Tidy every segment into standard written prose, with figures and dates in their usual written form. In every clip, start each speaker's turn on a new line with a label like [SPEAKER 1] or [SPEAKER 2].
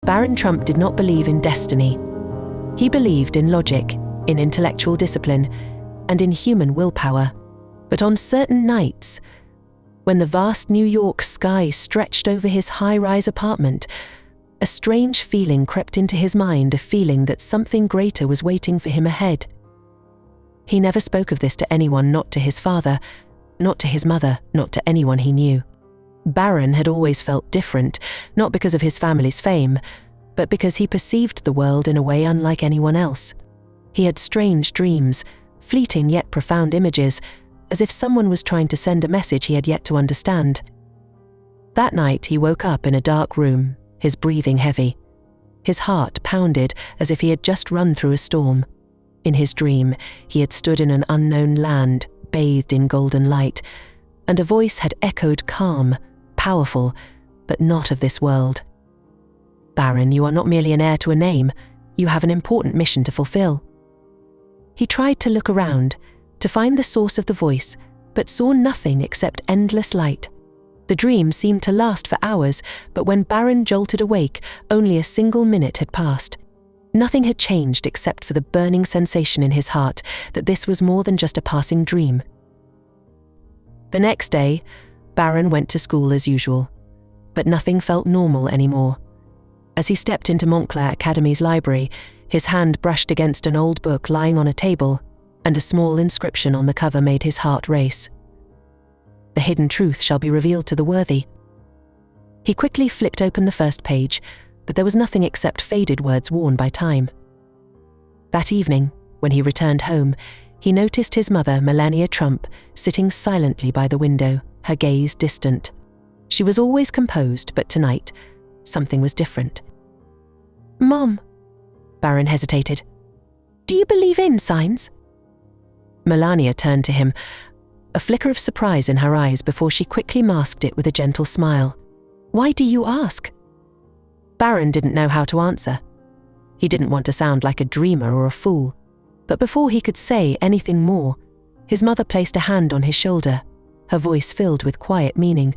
[SPEAKER 1] Barron Trump did not believe in destiny. He believed in logic, in intellectual discipline, and in human willpower. But on certain nights, when the vast New York sky stretched over his high-rise apartment, a strange feeling crept into his mind, a feeling that something greater was waiting for him ahead. He never spoke of this to anyone, not to his father, not to his mother, not to anyone he knew. Barron had always felt different, not because of his family's fame, but because he perceived the world in a way unlike anyone else. He had strange dreams, fleeting yet profound images, as if someone was trying to send a message he had yet to understand. That night he woke up in a dark room, his breathing heavy. His heart pounded as if he had just run through a storm. In his dream, he had stood in an unknown land, bathed in golden light, and a voice had echoed calm, powerful, but not of this world. "Barron, you are not merely an heir to a name, you have an important mission to fulfill." He tried to look around, to find the source of the voice, but saw nothing except endless light. The dream seemed to last for hours, but when Barron jolted awake, only a single minute had passed. Nothing had changed except for the burning sensation in his heart that this was more than just a passing dream. The next day, Barron went to school as usual, but nothing felt normal anymore. As he stepped into Montclair Academy's library, his hand brushed against an old book lying on a table, and a small inscription on the cover made his heart race. "The hidden truth shall be revealed to the worthy." He quickly flipped open the first page, but there was nothing except faded words worn by time. That evening, when he returned home, he noticed his mother, Melania Trump, sitting silently by the window, her gaze distant. She was always composed, but tonight, something was different. "Mom," Barron hesitated, "do you believe in signs?" Melania turned to him, a flicker of surprise in her eyes before she quickly masked it with a gentle smile. "Why do you ask?" Barron didn't know how to answer. He didn't want to sound like a dreamer or a fool, but before he could say anything more, his mother placed a hand on his shoulder, her voice filled with quiet meaning.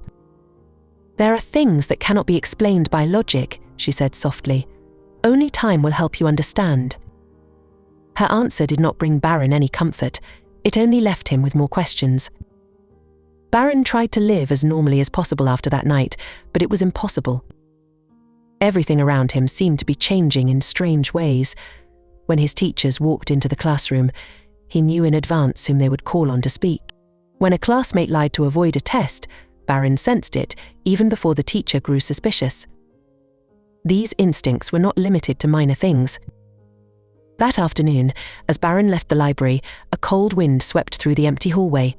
[SPEAKER 1] "There are things that cannot be explained by logic," she said softly. "Only time will help you understand." Her answer did not bring Barron any comfort. It only left him with more questions. Barron tried to live as normally as possible after that night, but it was impossible. Everything around him seemed to be changing in strange ways. When his teachers walked into the classroom, he knew in advance whom they would call on to speak. When a classmate lied to avoid a test, Barron sensed it even before the teacher grew suspicious. These instincts were not limited to minor things. That afternoon, as Barron left the library, a cold wind swept through the empty hallway.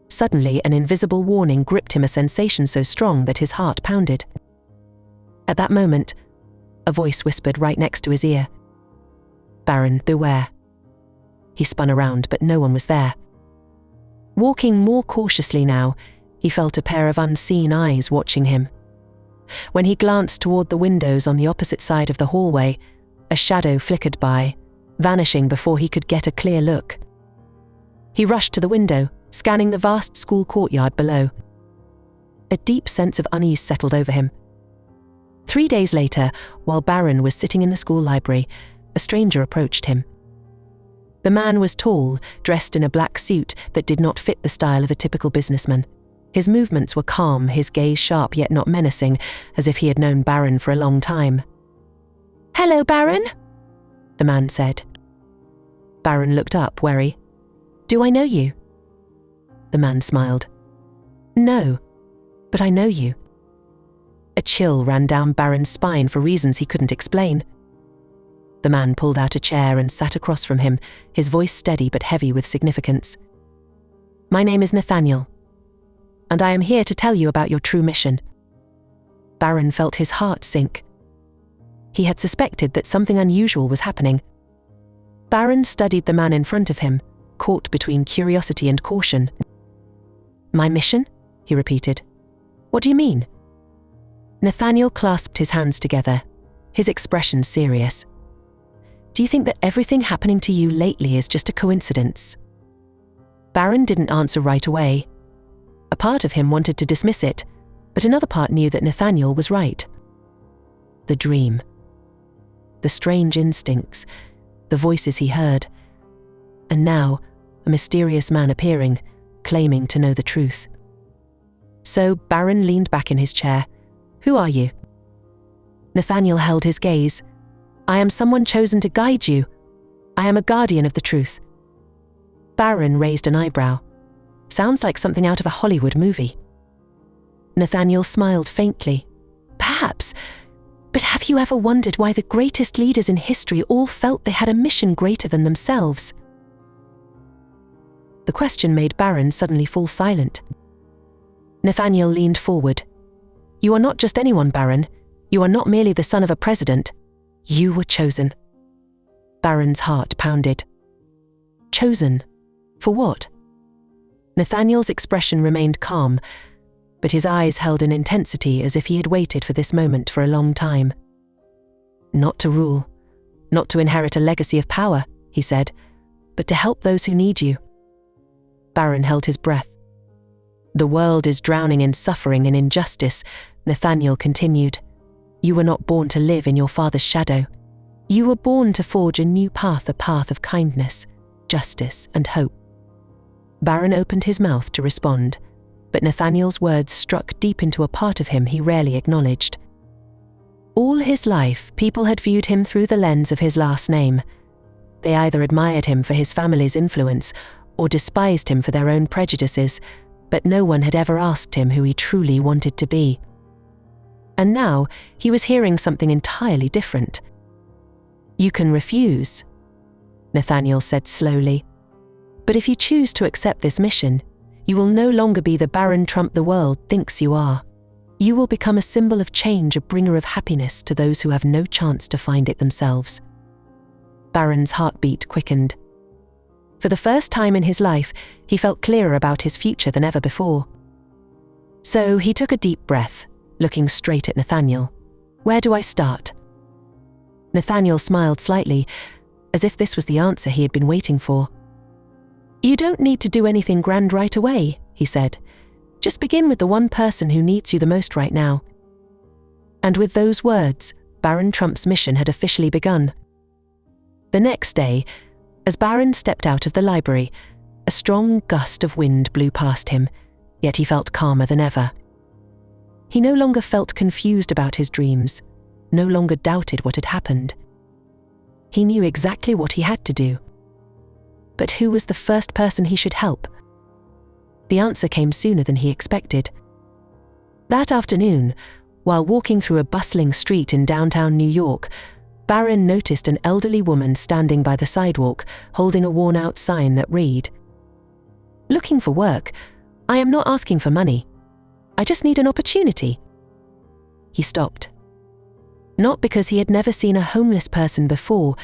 [SPEAKER 1] Suddenly, an invisible warning gripped him, a sensation so strong that his heart pounded. At that moment, a voice whispered right next to his ear, "Barron, beware." He spun around, but no one was there. Walking more cautiously now, he felt a pair of unseen eyes watching him. When he glanced toward the windows on the opposite side of the hallway, a shadow flickered by, vanishing before he could get a clear look. He rushed to the window, scanning the vast school courtyard below. A deep sense of unease settled over him. 3 days later, while Barron was sitting in the school library, a stranger approached him. The man was tall, dressed in a black suit that did not fit the style of a typical businessman. His movements were calm, his gaze sharp yet not menacing, as if he had known Barron for a long time. "Hello, Barron," the man said. Barron looked up, wary. "Do I know you?" The man smiled. "No, but I know you." A chill ran down Barron's spine for reasons he couldn't explain. The man pulled out a chair and sat across from him, his voice steady but heavy with significance. "My name is Nathaniel, and I am here to tell you about your true mission." Barron felt his heart sink. He had suspected that something unusual was happening. Barron studied the man in front of him, caught between curiosity and caution. "My mission?" he repeated. "What do you mean?" Nathaniel clasped his hands together, his expression serious. "Do you think that everything happening to you lately is just a coincidence?" Barron didn't answer right away. A part of him wanted to dismiss it, but another part knew that Nathaniel was right. The dream. the strange instincts, the voices he heard. And now, a mysterious man appearing, claiming to know the truth. So Barron leaned back in his chair. "Who are you?" Nathaniel held his gaze. "I am someone chosen to guide you. I am a guardian of the truth." Barron raised an eyebrow. "Sounds like something out of a Hollywood movie." Nathaniel smiled faintly. "Perhaps, but have you ever wondered why the greatest leaders in history all felt they had a mission greater than themselves?" The question made Barron suddenly fall silent. Nathaniel leaned forward. "You are not just anyone, Barron. You are not merely the son of a president. You were chosen." Barron's heart pounded. Chosen? For what? Nathaniel's expression remained calm, but his eyes held an intensity as if he had waited for this moment for a long time. "Not to rule, not to inherit a legacy of power," he said, "but to help those who need you." Barron held his breath. "The world is drowning in suffering and injustice," Nathaniel continued. "You were not born to live in your father's shadow. You were born to forge a new path, a path of kindness, justice, and hope." Barron opened his mouth to respond, but Nathaniel's words struck deep into a part of him he rarely acknowledged. All his life, people had viewed him through the lens of his last name. They either admired him for his family's influence or despised him for their own prejudices, but no one had ever asked him who he truly wanted to be. And now he was hearing something entirely different. "You can refuse," Nathaniel said slowly. "But if you choose to accept this mission, you will no longer be the Barron Trump the world thinks you are. You will become a symbol of change, a bringer of happiness to those who have no chance to find it themselves." Barron's heartbeat quickened. For the first time in his life, he felt clearer about his future than ever before. So he took a deep breath, looking straight at Nathaniel. "Where do I start?" Nathaniel smiled slightly, as if this was the answer he had been waiting for. "You don't need to do anything grand right away," he said. "Just begin with the one person who needs you the most right now." And with those words, Barron Trump's mission had officially begun. The next day, as Barron stepped out of the library, a strong gust of wind blew past him, yet he felt calmer than ever. He no longer felt confused about his dreams, no longer doubted what had happened. He knew exactly what he had to do. But who was the first person he should help? The answer came sooner than he expected. That afternoon, while walking through a bustling street in downtown New York, Barron noticed an elderly woman standing by the sidewalk, holding a worn-out sign that read, "Looking for work? I am not asking for money. I just need an opportunity." He stopped. Not because he had never seen a homeless person before,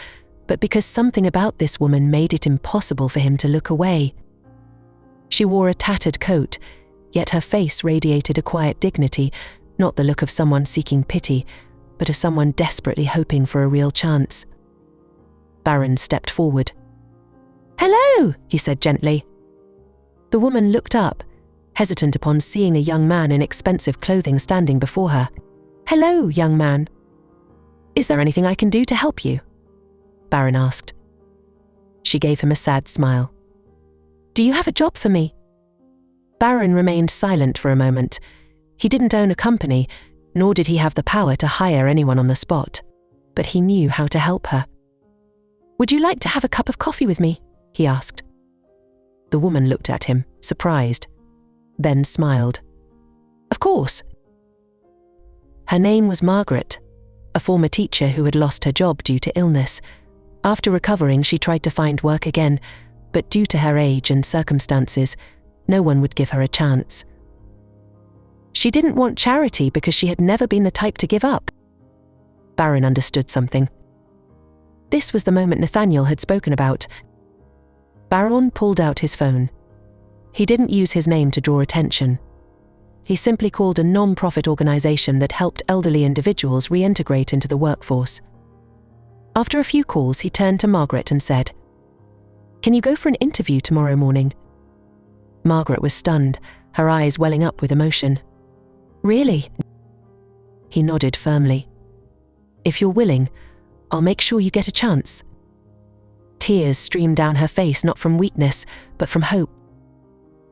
[SPEAKER 1] but because something about this woman made it impossible for him to look away. She wore a tattered coat, yet her face radiated a quiet dignity, not the look of someone seeking pity, but of someone desperately hoping for a real chance. Barron stepped forward. "Hello," he said gently. The woman looked up, hesitant upon seeing a young man in expensive clothing standing before her. "Hello, young man. Is there anything I can do to help you?" Barron asked. She gave him a sad smile. "Do you have a job for me?" Barron remained silent for a moment. He didn't own a company, nor did he have the power to hire anyone on the spot, but he knew how to help her. "Would you like to have a cup of coffee with me?" he asked. The woman looked at him, surprised, then smiled. "Of course." Her name was Margaret, a former teacher who had lost her job due to illness. After recovering, she tried to find work again, but due to her age and circumstances, no one would give her a chance. She didn't want charity because she had never been the type to give up. Barron understood something. This was the moment Nathaniel had spoken about. Barron pulled out his phone. He didn't use his name to draw attention. He simply called a non-profit organization that helped elderly individuals reintegrate into the workforce. After a few calls, he turned to Margaret and said, "Can you go for an interview tomorrow morning?" Margaret was stunned, her eyes welling up with emotion. "Really?" He nodded firmly. "If you're willing, I'll make sure you get a chance." Tears streamed down her face, not from weakness, but from hope.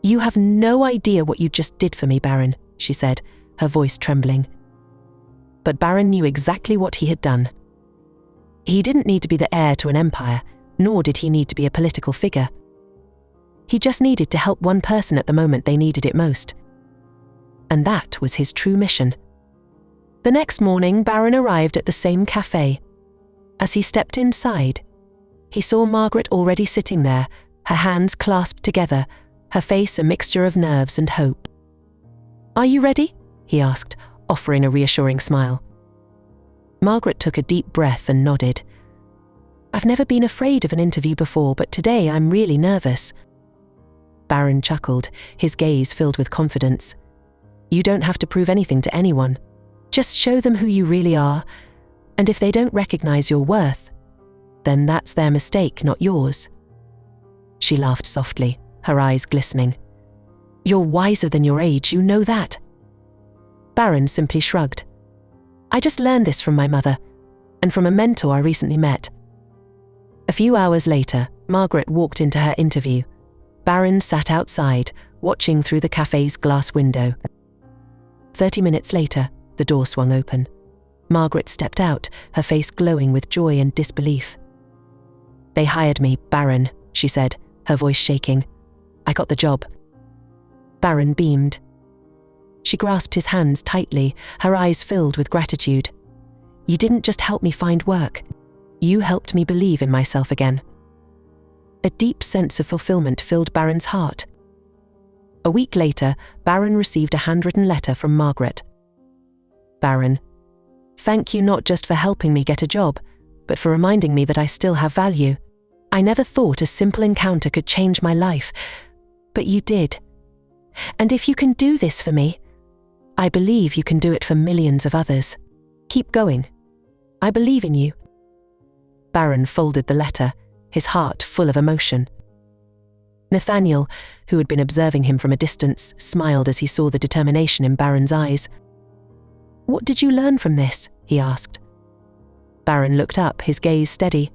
[SPEAKER 1] "You have no idea what you just did for me, Barron," she said, her voice trembling. But Barron knew exactly what he had done. He didn't need to be the heir to an empire, nor did he need to be a political figure. He just needed to help one person at the moment they needed it most. And that was his true mission. The next morning, Barron arrived at the same cafe. As he stepped inside, he saw Margaret already sitting there, her hands clasped together, her face a mixture of nerves and hope. "Are you ready?" he asked, offering a reassuring smile. Margaret took a deep breath and nodded. "I've never been afraid of an interview before, but today I'm really nervous." Barron chuckled, his gaze filled with confidence. "You don't have to prove anything to anyone. Just show them who you really are, and if they don't recognize your worth, then that's their mistake, not yours." She laughed softly, her eyes glistening. "You're wiser than your age, you know that." Barron simply shrugged. "I just learned this from my mother, and from a mentor I recently met." A few hours later, Margaret walked into her interview. Barron sat outside, watching through the cafe's glass window. 30 minutes later, the door swung open. Margaret stepped out, her face glowing with joy and disbelief. "They hired me, Barron," she said, her voice shaking. "I got the job." Barron beamed. She grasped his hands tightly, her eyes filled with gratitude. "You didn't just help me find work. You helped me believe in myself again." A deep sense of fulfillment filled Barron's heart. A week later, Barron received a handwritten letter from Margaret. "Barron, thank you not just for helping me get a job, but for reminding me that I still have value. I never thought a simple encounter could change my life, but you did. And if you can do this for me, I believe you can do it for millions of others. Keep going. I believe in you." Barron folded the letter, his heart full of emotion. Nathaniel, who had been observing him from a distance, smiled as he saw the determination in Barron's eyes. "What did you learn from this?" he asked. Barron looked up, his gaze steady.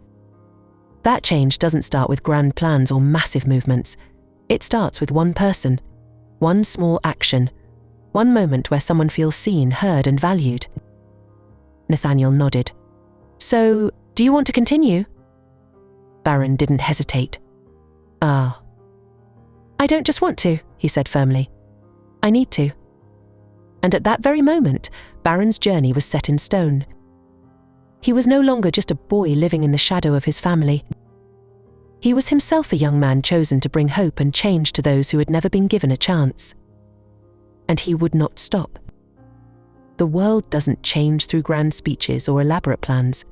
[SPEAKER 1] "That change doesn't start with grand plans or massive movements. It starts with one person, one small action, one moment where someone feels seen, heard, and valued." Nathaniel nodded. "So, do you want to continue?" Barron didn't hesitate. "I don't just want to," he said firmly. "I need to." And at that very moment, Barron's journey was set in stone. He was no longer just a boy living in the shadow of his family. He was himself a young man chosen to bring hope and change to those who had never been given a chance. And he would not stop. The world doesn't change through grand speeches or elaborate plans.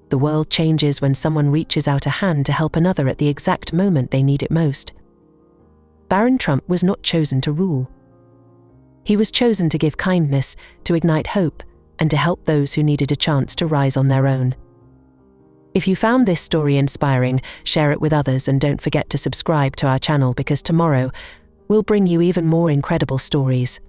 [SPEAKER 1] The world changes when someone reaches out a hand to help another at the exact moment they need it most. Barron Trump was not chosen to rule. He was chosen to give kindness, to ignite hope, and to help those who needed a chance to rise on their own. If you found this story inspiring, share it with others and don't forget to subscribe to our channel because tomorrow we'll bring you even more incredible stories.